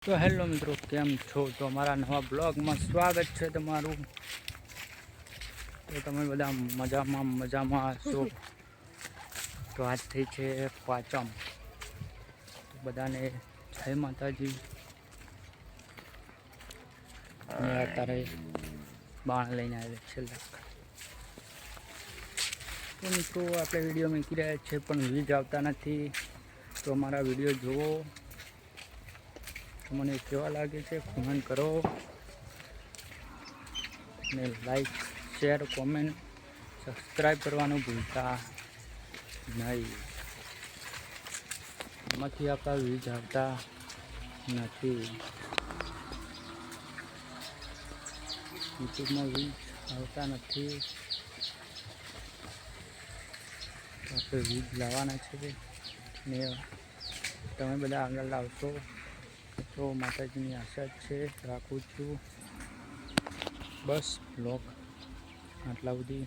તો હેલો મિત્રો, કેમ છો? તો અમારા નવા બ્લોગમાં સ્વાગત છે તમારું। તો તમે બધા મજામાં છો? તો આજ થઈ છે પાંચમ, તો બધાને જય માતાજી। ને અત્યારે બાણ લઈને આવે છે। તો મિત્રો આપણે વિડીયો મૂકી રહ્યા છે પણ વ્યૂઝ આવતા નથી, તો અમારા વિડીયો જુઓ, મને કેવા લાગે છે કમેન્ટ કરો, ને લાઈક શેર કોમેન્ટ સબસ્ક્રાઈબ કરવાનું ભૂલતા નહીં। એમાંથી આપણા વ્યૂઝ આવતા નથી, યુટ્યુબમાં વ્યૂઝ આવતા નથી, તો આપણે વ્યૂઝ લાવવાના છે ને તમે બધા આગળ લાવશો તો માતાજીની આશા જ છે, રાખું છું। બસ બ્લોગ આટલા સુધી।